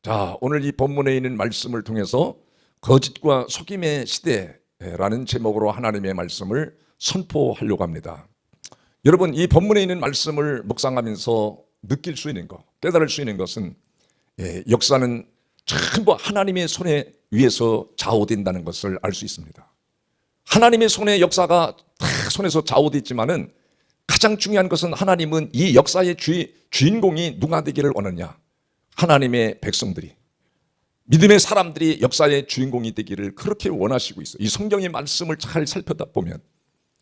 자, 오늘 이 본문에 있는 말씀을 통해서 거짓과 속임의 시대라는 제목으로 하나님의 말씀을 선포하려고 합니다. 여러분, 이 본문에 있는 말씀을 묵상하면서 느낄 수 있는 것, 깨달을 수 있는 것은 역사는 전부 하나님의 손에 위에서 좌우된다는 것을 알 수 있습니다. 하나님의 손의 역사가 다 손에서 좌우됐지만은 가장 중요한 것은 하나님은 이 역사의 주인공이 누가 되기를 원하냐? 하나님의 백성들이, 믿음의 사람들이 역사의 주인공이 되기를 그렇게 원하시고 있어요. 이 성경의 말씀을 잘 살펴다 보면,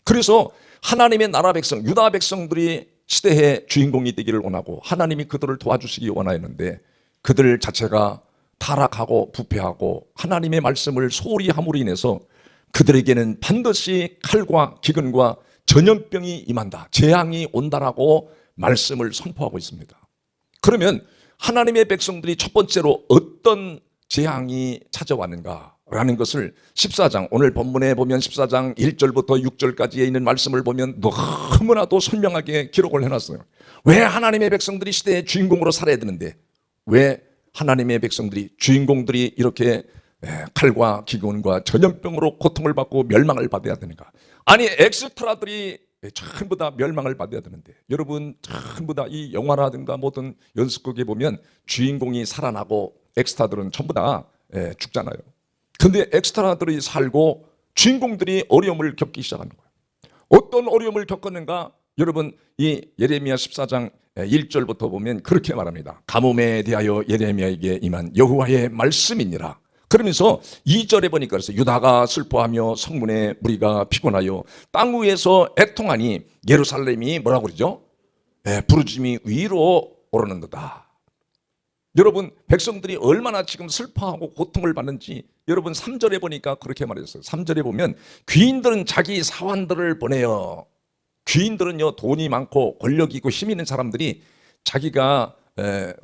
그래서 하나님의 나라 백성, 유다 백성들이 시대의 주인공이 되기를 원하고 하나님이 그들을 도와주시기 원하였는데, 그들 자체가 타락하고 부패하고 하나님의 말씀을 소홀히 함으로 인해서 그들에게는 반드시 칼과 기근과 전염병이 임한다, 재앙이 온다라고 말씀을 선포하고 있습니다. 그러면 하나님의 백성들이 첫 번째로 어떤 재앙이 찾아왔는가라는 것을 14장, 오늘 본문에 보면 14장 1절부터 6절까지에 있는 말씀을 보면 너무나도 선명하게 기록을 해놨어요. 왜 하나님의 백성들이 시대의 주인공으로 살아야 되는데, 왜 하나님의 백성들이, 주인공들이 이렇게 칼과 기근과 전염병으로 고통을 받고 멸망을 받아야 되는가? 아니, 엑스트라들이 전부 다 멸망을 받아야 되는데, 여러분 전부 다 이 영화라든가 모든 연습극에 보면 주인공이 살아나고 엑스트라들은 전부 다 죽잖아요. 근데 엑스트라들이 살고 주인공들이 어려움을 겪기 시작하는 거예요. 어떤 어려움을 겪었는가? 여러분, 이 예레미야 14장 1절부터 보면 그렇게 말합니다. 가뭄에 대하여 예레미야에게 임한 여호와의 말씀이니라. 그러면서 2절에 보니까 그래서 유다가 슬퍼하며 성문의 무리가 피곤하여 땅 위에서 애통하니 예루살렘이 뭐라고 그러죠? 부르짖음이 위로 오르는도다. 여러분, 백성들이 얼마나 지금 슬퍼하고 고통을 받는지 여러분 3절에 보니까 그렇게 말했어요. 3절에 보면 귀인들은 자기 사환들을 보내요. 귀인들은요, 돈이 많고 권력이 있고 힘 있는 사람들이 자기가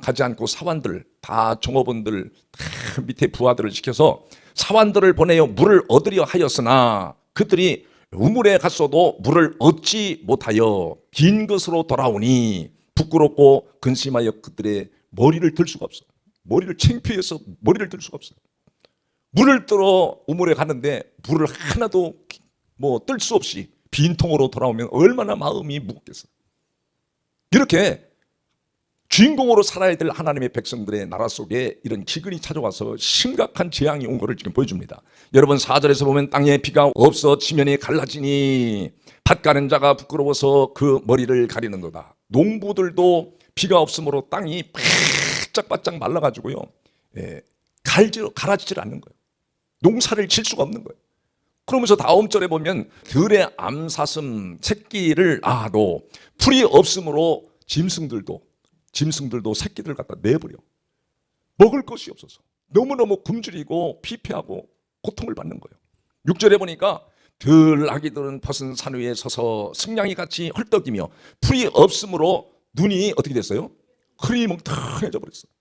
가지 않고 사환들, 다 종업원들, 다 밑에 부하들을 시켜서 사환들을 보내어 물을 얻으려 하였으나 그들이 우물에 갔어도 물을 얻지 못하여 빈 것으로 돌아오니 부끄럽고 근심하여 그들의 머리를 들 수가 없어요. 머리를 창피해서 머리를 들 수가 없어요. 물을 뜨러 우물에 갔는데 물을 하나도 뜰 수 없이 빈통으로 돌아오면 얼마나 마음이 무겁겠어요. 이렇게 주인공으로 살아야 될 하나님의 백성들의 나라 속에 이런 기근이 찾아와서 심각한 재앙이 온 것을 지금 보여줍니다. 여러분, 4절에서 보면 땅에 비가 없어 지면이 갈라지니 밭 가는 자가 부끄러워서 그 머리를 가리는도다. 농부들도 비가 없으므로 땅이 바짝바짝 말라가지고요, 갈아지질 않는 거예요. 농사를 질 수가 없는 거예요. 그러면서 다음 절에 보면 들의 암사슴 새끼를 너 풀이 없으므로 짐승들도 새끼들 갖다 내버려. 먹을 것이 없어서 너무너무 굶주리고 피폐하고 고통을 받는 거예요. 6절에 보니까 들 아기들은 벗은 산 위에 서서 승냥이 같이 헐떡이며 풀이 없으므로 눈이 어떻게 됐어요? 흐리멍텅해져 버렸어요.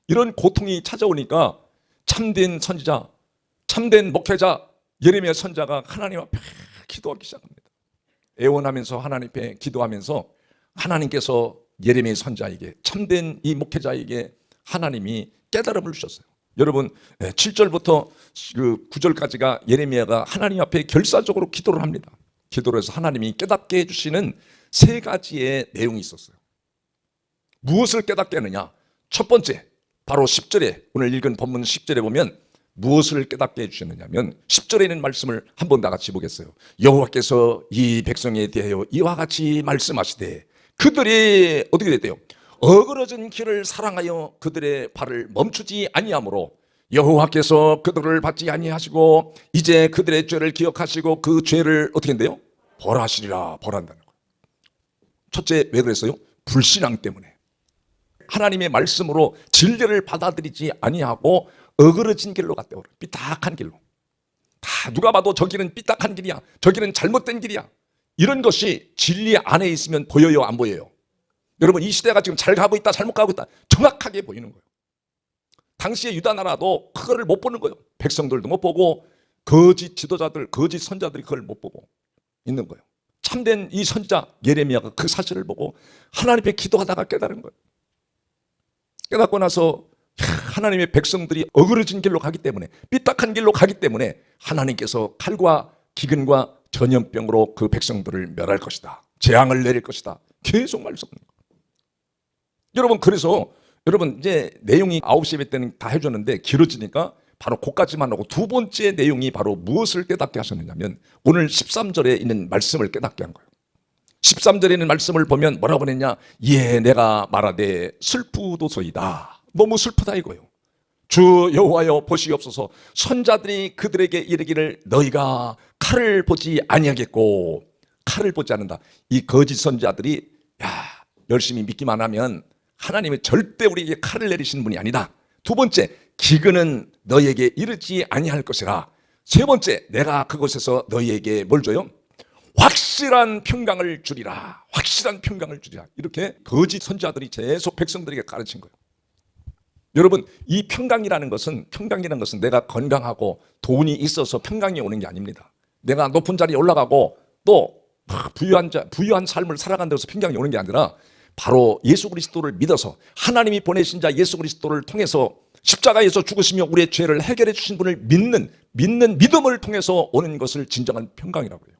이런 고통이 찾아오니까 참된 선지자, 참된 목회자 예레미야 선자가 하나님 앞에 기도하기 시작합니다. 애원하면서 하나님 앞에 기도하면서 하나님께서 예레미야 선자에게, 참된 이 목회자에게 하나님이 깨달음을 주셨어요. 여러분, 7절부터 9절까지가 예레미야가 하나님 앞에 결사적으로 기도를 합니다. 기도를 해서 하나님이 깨닫게 해주시는 세 가지의 내용이 있었어요. 무엇을 깨닫게 하느냐? 첫 번째, 바로 10절에, 오늘 읽은 본문 10절에 보면 무엇을 깨닫게 해주셨느냐면 10절에 있는 말씀을 한번 다 같이 보겠어요. 여호와께서 이 백성에 대하여 이와 같이 말씀하시되 그들이 어떻게 됐대요? 어그러진 길을 사랑하여 그들의 발을 멈추지 아니하므로 여호와께서 그들을 받지 아니하시고 이제 그들의 죄를 기억하시고 그 죄를 어떻게 한대요? 벌하시리라. 벌한다는 거예요. 첫째, 왜 그랬어요? 불신앙 때문에. 하나님의 말씀으로 진리를 받아들이지 아니하고 어그러진 길로 갔대요. 삐딱한 길로. 다 누가 봐도 저기는 삐딱한 길이야, 저기는 잘못된 길이야, 이런 것이 진리 안에 있으면 보여요, 안 보여요? 여러분, 이 시대가 지금 잘 가고 있다, 잘못 가고 있다, 정확하게 보이는 거예요. 당시에 유다 나라도 그거를 못 보는 거예요. 백성들도 못 보고 거짓 지도자들, 거짓 선자들이 그걸 못 보고 있는 거예요. 참된 이 선지자 예레미야가 그 사실을 보고 하나님 앞에 기도하다가 깨달은 거예요. 깨닫고 나서 하나님의 백성들이 어그러진 길로 가기 때문에, 삐딱한 길로 가기 때문에 하나님께서 칼과 기근과 전염병으로 그 백성들을 멸할 것이다, 재앙을 내릴 것이다, 계속 말씀합니다. 여러분, 그래서 여러분 이제 내용이 9시 예배 때는 다 해줬는데 길어지니까 바로 그까지만 하고, 두 번째 내용이 바로 무엇을 깨닫게 하셨느냐면 오늘 13절에 있는 말씀을 깨닫게 한 거예요. 13절에 있는 말씀을 보면 뭐라고 그랬냐? 예, 내가 말하되 슬프도소이다. 너무 슬프다 이거예요. 주 여호와여 보시옵소서, 선자들이 그들에게 이르기를 너희가 칼을 보지 아니하겠고, 칼을 보지 않는다. 이 거짓 선자들이 열심히 믿기만 하면 하나님은 절대 우리에게 칼을 내리시는 분이 아니다. 두 번째, 기근은 너희에게 이르지 아니할 것이라. 세 번째, 내가 그곳에서 너희에게 뭘 줘요? 확실한 평강을 주리라. 확실한 평강을 주리라. 이렇게 거짓 선자들이 계속 백성들에게 가르친 거예요. 여러분, 이 평강이라는 것은 내가 건강하고 돈이 있어서 평강이 오는 게 아닙니다. 내가 높은 자리에 올라가고 또 부유한 삶을 살아간다고 해서 평강이 오는 게 아니라, 바로 예수 그리스도를 믿어서 하나님이 보내신 자 예수 그리스도를 통해서 십자가에서 죽으시며 우리의 죄를 해결해 주신 분을 믿는 믿음을 통해서 오는 것을 진정한 평강이라고 해요.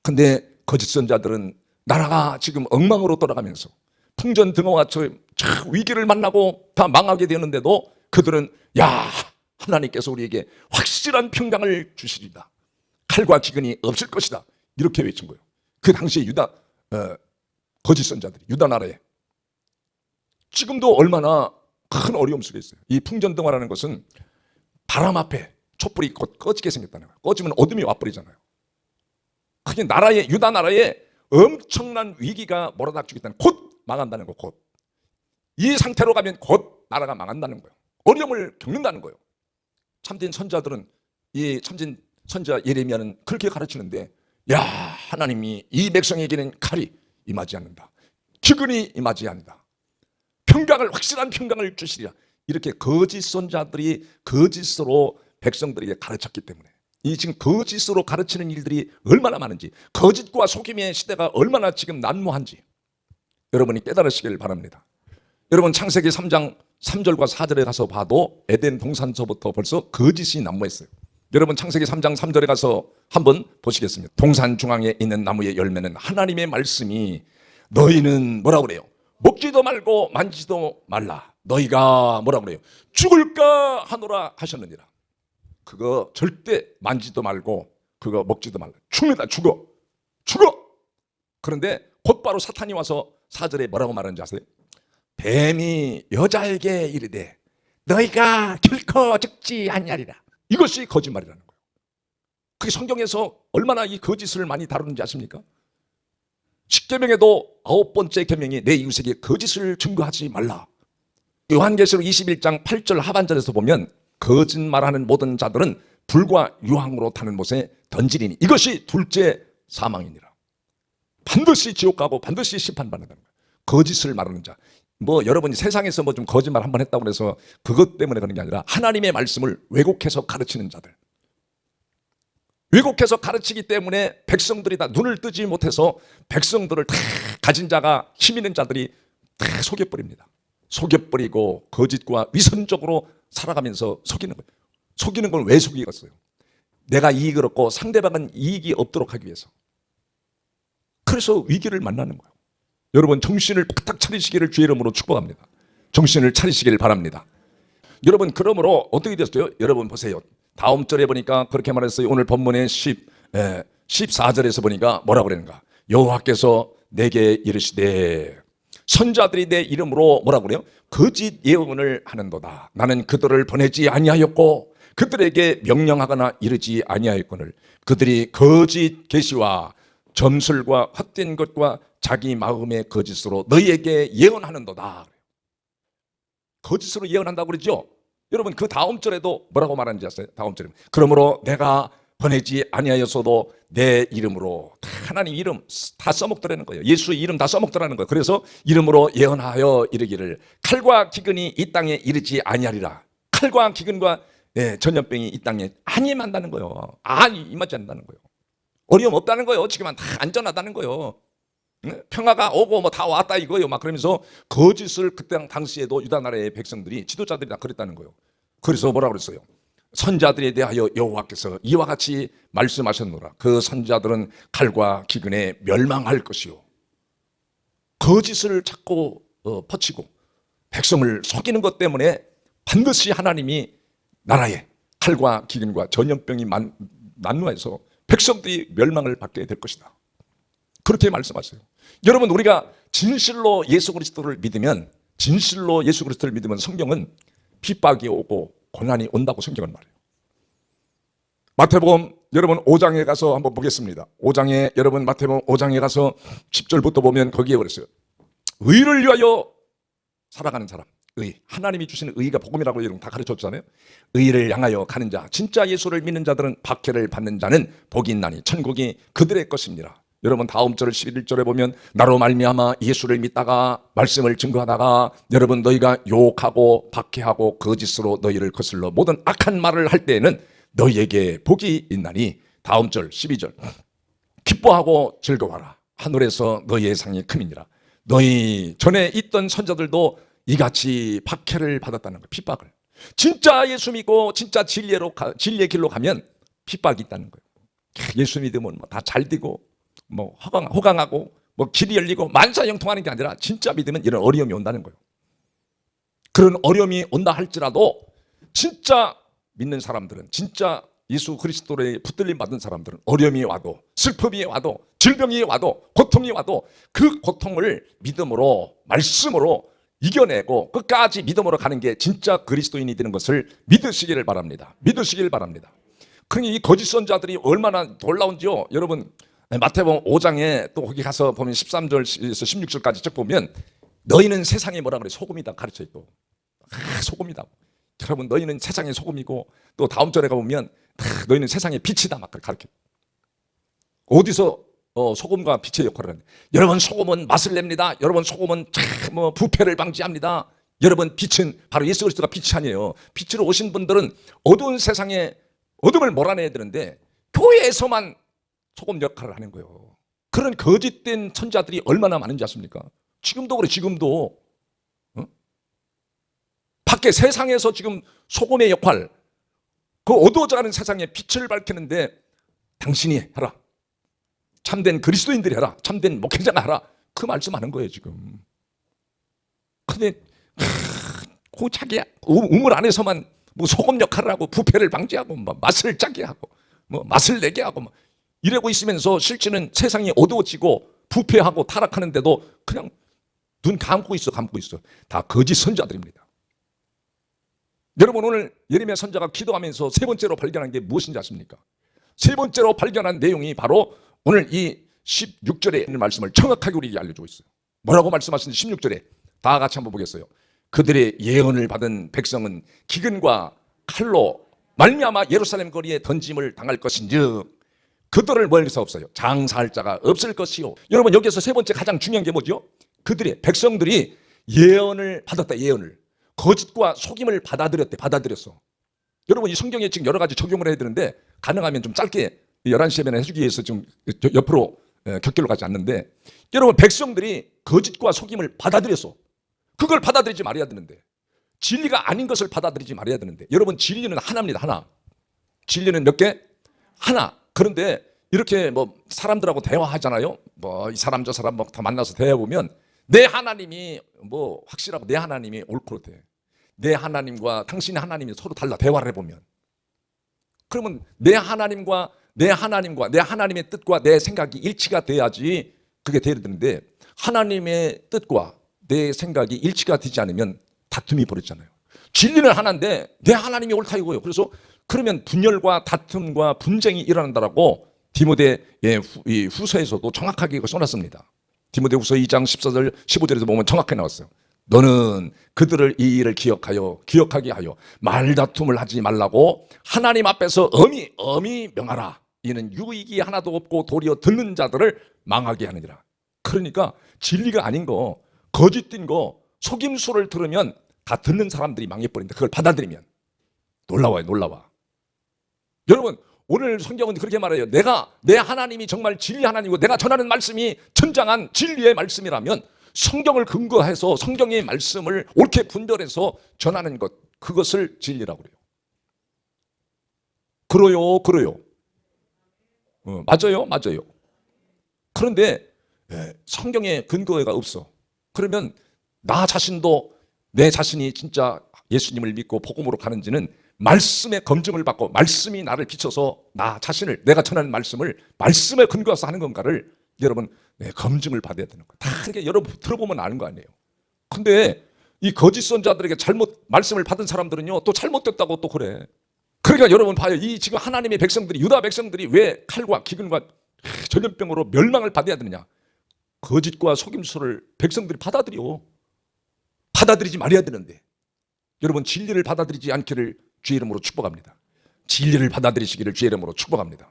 근데 거짓 선자들은 나라가 지금 엉망으로 돌아가면서 풍전등화와 위기를 만나고 다 망하게 되는데도 그들은 하나님께서 우리에게 확실한 평강을 주시리다, 칼과 기근이 없을 것이다, 이렇게 외친 거예요. 그 당시에 거짓 선자들이 유다 나라에 지금도 얼마나 큰 어려움 속에 있어요. 이 풍전등화라는 것은 바람 앞에 촛불이 곧 꺼지게 생겼다는 거예요. 꺼지면 어둠이 와버리잖아요. 그게 유다 나라에 엄청난 위기가 몰아닥치겠다는, 곧 망한다는 거, 곧. 이 상태로 가면 곧 나라가 망한다는 거예요. 어려움을 겪는다는 거예요. 참된 선자들은, 이 참된 선자 예레미야는 그렇게 가르치는데, 하나님이 이 백성에게는 칼이 임하지 않는다, 기근이 임하지 않는다, 확실한 평강을 주시리라. 이렇게 거짓 선자들이 거짓으로 백성들에게 가르쳤기 때문에, 이 지금 거짓으로 가르치는 일들이 얼마나 많은지, 거짓과 속임의 시대가 얼마나 지금 난무한지 여러분이 깨달으시길 바랍니다. 여러분, 창세기 3장 3절과 4절에 가서 봐도 에덴 동산서부터 벌써 거짓이 난무했어요. 여러분, 창세기 3장 3절에 가서 한번 보시겠습니다. 동산 중앙에 있는 나무의 열매는 하나님의 말씀이 너희는 뭐라고 그래요? 먹지도 말고 만지도 말라. 너희가 뭐라고 그래요? 죽을까 하노라 하셨느니라. 그거 절대 만지도 말고 그거 먹지도 말라. 죽는다, 죽어. 그런데 곧바로 사탄이 와서 4절에 뭐라고 말하는지 아세요? 뱀이 여자에게 이르되 너희가 결코 죽지 아니하리라. 이것이 거짓말이라는 거예요. 그게 성경에서 얼마나 이 거짓을 많이 다루는지 아십니까? 10계명에도 9번째 계명이 내 이웃에게 거짓을 증거하지 말라. 요한계시록 21장 8절 하반절에서 보면 거짓말하는 모든 자들은 불과 유황으로 타는 못에 던지리니 이것이 둘째 사망이니라. 반드시 지옥 가고 반드시 심판받는다는 거예요. 거짓을 말하는 자. 여러분이 세상에서 좀 거짓말 한번 했다고 해서 그것 때문에 그런 게 아니라 하나님의 말씀을 왜곡해서 가르치는 자들. 왜곡해서 가르치기 때문에 백성들이 다 눈을 뜨지 못해서 백성들을 다 가진 자가, 힘 있는 자들이 다 속여버립니다. 속여버리고 거짓과 위선적으로 살아가면서 속이는 거예요. 속이는 걸 왜 속이겠어요? 내가 이익을 얻고 상대방은 이익이 없도록 하기 위해서. 그래서 위기를 만나는 거예요. 여러분, 정신을 바짝 차리시기를 주의 이름으로 축복합니다. 정신을 차리시길 바랍니다. 여러분, 그러므로 어떻게 됐어요? 여러분 보세요. 다음 절에 보니까 그렇게 말했어요. 오늘 본문의 14절에서 보니까 뭐라고 그러는가? 여호와께서 내게 이르시되 선자들이 내 이름으로 뭐라고 그래요? 거짓 예언을 하는도다. 나는 그들을 보내지 아니하였고 그들에게 명령하거나 이르지 아니하였거늘 그들이 거짓 계시와 점술과 헛된 것과 자기 마음의 거짓으로 너희에게 예언하는도다. 거짓으로 예언한다고 그러죠. 여러분, 그 다음 절에도 뭐라고 말하는지 아세요? 다음 절에 그러므로 내가 보내지 아니하였어도 내 이름으로, 하나님 이름 다 써먹더라는 거예요. 예수의 이름 다 써먹더라는 거예요. 그래서 이름으로 예언하여 이르기를 칼과 기근이 이 땅에 이르지 아니하리라. 칼과 기근과 전염병이 이 땅에 안 임한다는 거예요. 임하지 않는다는 거예요. 어려움 없다는 거예요. 지금은 다 안전하다는 거예요. 평화가 오고 뭐 다 왔다 이거예요. 막 그러면서 거짓을 그때 당시에도 유다 나라의 백성들이 지도자들이 다 그랬다는 거예요. 그래서 뭐라 그랬어요? 선자들에 대하여 여호와께서 이와 같이 말씀하셨노라. 그 선자들은 칼과 기근에 멸망할 것이요. 거짓을 자꾸 퍼치고 백성을 속이는 것 때문에 반드시 하나님이 나라에 칼과 기근과 전염병이 난무해서 백성들이 멸망을 받게 될 것이다. 그렇게 말씀하세요. 여러분, 우리가 진실로 예수 그리스도를 믿으면 성경은 핍박이 오고 고난이 온다고 성경은 말해요. 마태복음 여러분 5장에 가서 한번 보겠습니다. 5장에 여러분 마태복음 5장에 가서 10절부터 보면 거기에 그랬어요. 의를 위하여 살아가는 사람, 하나님이 주시는 의가 복음이라고 여러분 다 가르쳐줬잖아요. 의를 향하여 가는 자, 진짜 예수를 믿는 자들은 박해를 받는 자는 복이 있나니 천국이 그들의 것입니다. 여러분 다음 절 11절에 보면 나로 말미암아 예수를 믿다가 말씀을 증거하다가 여러분 너희가 욕하고 박해하고 거짓으로 너희를 거슬러 모든 악한 말을 할 때에는 너희에게 복이 있나니 다음 절 12절 기뻐하고 즐거워하라 하늘에서 너희의 상이 큼이니라. 너희 전에 있던 선자들도 이같이 박해를 받았다는 거예요. 핍박을. 진짜 예수 믿고 진짜 진리의 길로 가면 핍박이 있다는 거예요. 예수 믿으면 뭐 다 잘 되고 뭐 호강하고 뭐 길이 열리고 만사형통하는 게 아니라 진짜 믿으면 이런 어려움이 온다는 거예요. 그런 어려움이 온다 할지라도 진짜 믿는 사람들은, 진짜 예수 그리스도에 붙들림 받은 사람들은 어려움이 와도 슬픔이 와도 질병이 와도 고통이 와도 그 고통을 믿음으로 말씀으로 이겨내고 끝까지 믿음으로 가는 게 진짜 그리스도인이 되는 것을 믿으시기를 바랍니다. 믿으시기를 바랍니다. 그러니 이 거짓 선자들이 얼마나 놀라운지요. 여러분 마태복음 5장에 또 거기 가서 보면 13절에서 16절까지 쭉 보면 너희는 세상에 뭐라 그래? 소금이다 가르쳐 있고. 소금이다. 여러분 너희는 세상의 소금이고 또 다음 절에 가보면 너희는 세상의 빛이다 막 가르쳐. 어디서 소금과 빛의 역할을 하는데 여러분 소금은 맛을 냅니다. 여러분 소금은 뭐 부패를 방지합니다. 여러분 빛은 바로 예수 그리스도가 빛이 아니에요. 빛으로 오신 분들은 어두운 세상에 어둠을 몰아내야 되는데 교회에서만 소금 역할을 하는 거예요. 그런 거짓된 천자들이 얼마나 많은지 아십니까? 지금도 그래. 지금도 밖에 세상에서 지금 소금의 역할, 그 어두워져가는 세상에 빛을 밝히는데 당신이 해라. 참된 그리스도인들이 해라. 참된 목회자가 해라. 그 말씀하는 거예요 지금. 근데 그 자기 우물 안에서만 뭐 소금 역할을 하고 부패를 방지하고 뭐 맛을 짜게 하고 뭐 맛을 내게 하고 뭐 이러고 있으면서 실제는 세상이 어두워지고 부패하고 타락하는데도 그냥 눈 감고 있어. 다 거짓 선자들입니다. 여러분 오늘 예레미야 선자가 기도하면서 세 번째로 발견한 게 무엇인지 아십니까? 세 번째로 발견한 내용이 바로 오늘 이 16절에 있는 말씀을 정확하게 우리에게 알려주고 있어요. 뭐라고 말씀하시는지 16절에 다 같이 한번 보겠어요. 그들의 예언을 받은 백성은 기근과 칼로 말미암아 예루살렘 거리에 던짐을 당할 것인즉 그들을 멀리서 없어요. 장사할 자가 없을 것이요. 여러분 여기서 세 번째 가장 중요한 게 뭐죠? 그들의 백성들이 예언을 받았다. 예언을. 거짓과 속임을 받아들였어. 여러분 이 성경에 지금 여러 가지 적용을 해야 되는데 가능하면 좀 짧게 11시에 해주기 위해서 좀 옆으로 곁길로 가지 않는데 여러분 백성들이 거짓과 속임을 받아들였어. 그걸 받아들이지 말아야 되는데 진리가 아닌 것을 받아들이지 말아야 되는데 여러분 진리는 하나입니다. 하나. 진리는 몇 개? 하나. 그런데 이렇게 뭐 사람들하고 대화하잖아요. 뭐 이 사람 저 사람 뭐 다 만나서 대화해보면 내 하나님이 뭐 확실하고 내 하나님이 옳고 그렇대. 내 하나님과 당신의 하나님이 서로 달라. 대화를 해보면 그러면 내 하나님과 내 하나님의 뜻과 내 생각이 일치가 돼야지 그게 돼야 되는데 하나님의 뜻과 내 생각이 일치가 되지 않으면 다툼이 벌어지잖아요. 진리는 하나인데 내 하나님이 옳다 이거예요. 그래서 그러면 분열과 다툼과 분쟁이 일어난다라고 디모데 후서에서도 정확하게 이거 써놨습니다. 디모데 후서 2장 14절 15절에서 보면 정확하게 나왔어요. 너는 그들을 이 일을 기억하게 하여 말다툼을 하지 말라고 하나님 앞에서 엄히 명하라. 이는 유익이 하나도 없고 도리어 듣는 자들을 망하게 하느니라. 그러니까 진리가 아닌 거, 거짓된 거, 속임수를 들으면 다 듣는 사람들이 망해버린다. 그걸 받아들이면 놀라워요. 놀라워. 여러분 오늘 성경은 그렇게 말해요. 내 하나님이 정말 진리 하나님이고 내가 전하는 말씀이 전장한 진리의 말씀이라면 성경을 근거해서 성경의 말씀을 옳게 분별해서 전하는 것, 그것을 진리라고 그래요. 그래요. 맞아요. 그런데 성경에 근거가 없어. 그러면 나 자신도 내 자신이 진짜 예수님을 믿고 복음으로 가는지는 말씀의 검증을 받고 말씀이 나를 비춰서 나 자신을 내가 전하는 말씀을 말씀에 근거해서 하는 건가를 여러분 검증을 받아야 되는 거예요. 다 이렇게 여러분 들어보면 아는 거 아니에요. 근데 이 거짓 선자들에게 잘못 말씀을 받은 사람들은요 또 잘못됐다고 또 그래. 그러니까 여러분 봐요. 이 지금 하나님의 백성들이 유다 백성들이 왜 칼과 기근과 전염병으로 멸망을 받아야 되느냐. 거짓과 속임수를 백성들이 받아들이지 말아야 되는데 여러분 진리를 받아들이지 않기를 주의 이름으로 축복합니다. 진리를 받아들이시기를 주의 이름으로 축복합니다.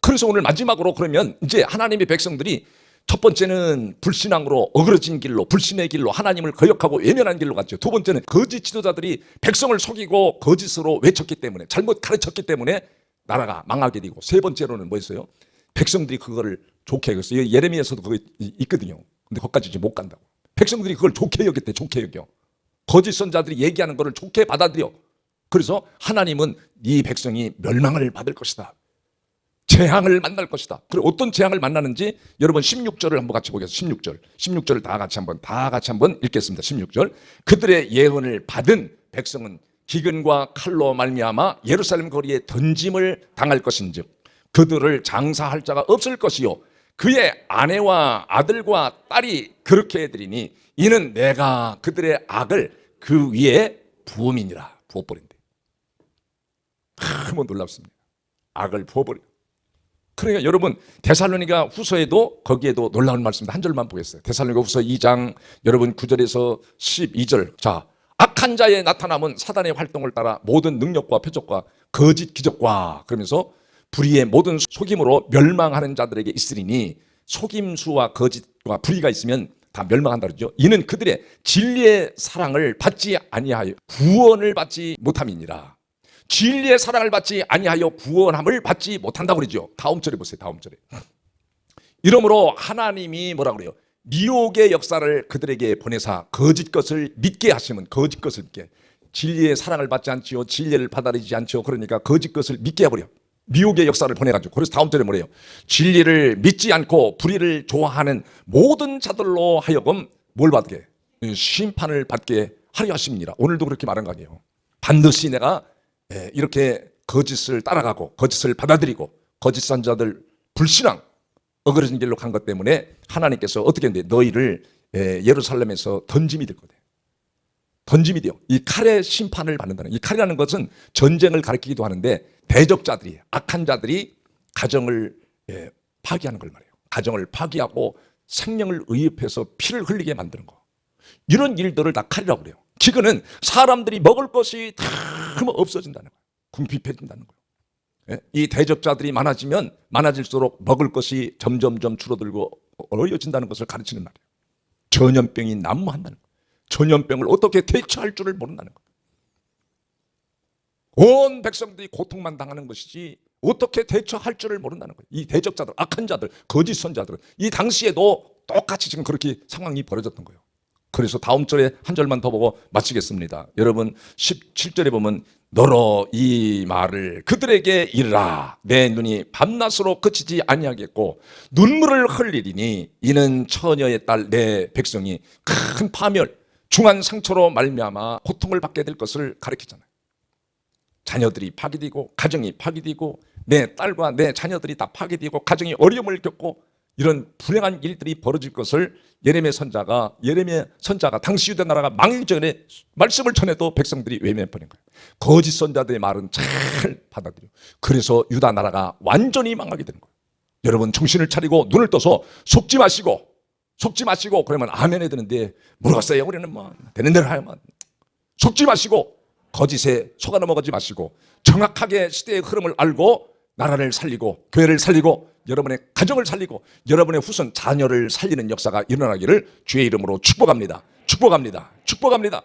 그래서 오늘 마지막으로 그러면 이제 하나님의 백성들이 첫 번째는 불신앙으로 어그러진 길로 불신의 길로 하나님을 거역하고 외면한 길로 갔죠. 두 번째는 거짓 지도자들이 백성을 속이고 거짓으로 외쳤기 때문에 잘못 가르쳤기 때문에 나라가 망하게 되고 세 번째로는 뭐였어요? 백성들이 그거를 좋게 여겼어요. 예레미야에서도 그거 있거든요. 근데 거기까지 이제 못 간다고. 백성들이 그걸 좋게 여겼대. 좋게 여겨. 거짓 선자들이 얘기하는 거를 좋게 받아들여. 그래서 하나님은 이 백성이 멸망을 받을 것이다. 재앙을 만날 것이다. 그리고 어떤 재앙을 만나는지 여러분 16절을 한번 같이 보겠습니다. 16절을 다 같이 한번 읽겠습니다. 16절. 그들의 예언을 받은 백성은 기근과 칼로 말미암아 예루살렘 거리에 던짐을 당할 것인즉 그들을 장사할 자가 없을 것이요 그의 아내와 아들과 딸이 그렇게 해드리니 이는 내가 그들의 악을 그 위에 부음이니라. 부어버린대. 너무 놀랍습니다. 악을 부어버려. 그러니까 여러분 데살로니가 후서에도 거기에도 놀라운 말씀입니다. 한 절만 보겠어요. 데살로니가 후서 2장 여러분 9절에서 12절. 자, 악한 자의 나타남은 사단의 활동을 따라 모든 능력과 표적과 거짓 기적과 그러면서 불의의 모든 속임으로 멸망하는 자들에게 있으리니 속임수와 거짓과 불의가 있으면 다 멸망한다 그러죠. 이는 그들의 진리의 사랑을 받지 아니하여 구원을 받지 못함이니라. 진리의 사랑을 받지 아니하여 구원함을 받지 못한다고 그러죠. 다음 절에 보세요. 다음 절에. 이러므로 하나님이 뭐라 그래요? 미혹의 역사를 그들에게 보내사 거짓 것을 믿게 하시면 거짓 것을 믿게. 진리의 사랑을 받지 않지요. 진리를 받아들이지 않지요. 그러니까 거짓 것을 믿게 해버려. 미혹의 역사를 보내가지고. 그래서 다음 절에 뭐래요? 진리를 믿지 않고 불의를 좋아하는 모든 자들로 하여금 뭘 받게? 심판을 받게 하려 하심이니라. 오늘도 그렇게 말한 거 아니에요. 반드시 내가 이렇게 거짓을 따라가고 거짓을 받아들이고 거짓 선자들 불신앙 어그러진 길로 간 것 때문에 하나님께서 어떻게 했는데 너희를 예루살렘에서 던짐이 될 거다. 던짐이 돼요. 이 칼의 심판을 받는다는. 이 칼이라는 것은 전쟁을 가리키기도 하는데 대적자들이 악한 자들이 가정을 파기하는 걸 말해요. 가정을 파기하고 생명을 의협해서 피를 흘리게 만드는 거. 이런 일들을 다 칼이라고 그래요. 기근은 사람들이 먹을 것이 다 없어진다는 거예요. 궁핍해진다는 거예요. 이 대적자들이 많아지면 많아질수록 먹을 것이 점점점 줄어들고 어려워진다는 것을 가르치는 말이에요. 전염병이 난무한다는 거예요. 전염병을 어떻게 대처할 줄을 모른다는 거예요. 온 백성들이 고통만 당하는 것이지 어떻게 대처할 줄을 모른다는 거예요. 이 대적자들, 악한 자들, 거짓 선자들은 이 당시에도 똑같이 지금 그렇게 상황이 벌어졌던 거예요. 그래서 다음 절에 한 절만 더 보고 마치겠습니다. 여러분 17절에 보면 너로 이 말을 그들에게 이르라. 내 눈이 밤낮으로 그치지 아니하겠고 눈물을 흘리리니 이는 처녀의 딸 내 백성이 큰 파멸 중한 상처로 말미암아 고통을 받게 될 것을 가르치잖아요. 자녀들이 파괴되고 가정이 파괴되고 내 딸과 내 자녀들이 다 파괴되고 가정이 어려움을 겪고 이런 불행한 일들이 벌어질 것을 예레미야 선자가 당시 유다 나라가 망하기 전에 말씀을 전해도 백성들이 외면해버린 거예요. 거짓 선자들의 말은 잘 받아들여. 그래서 유다 나라가 완전히 망하게 되는 거예요. 여러분 정신을 차리고 눈을 떠서 속지 마시고 그러면 아멘 해야 되는데 모르겠어요. 우리는 뭐 되는 대로 하면 속지 마시고 거짓에 속아 넘어가지 마시고 정확하게 시대의 흐름을 알고 나라를 살리고 교회를 살리고 여러분의 가정을 살리고 여러분의 후손 자녀를 살리는 역사가 일어나기를 주의 이름으로 축복합니다. 축복합니다. 축복합니다.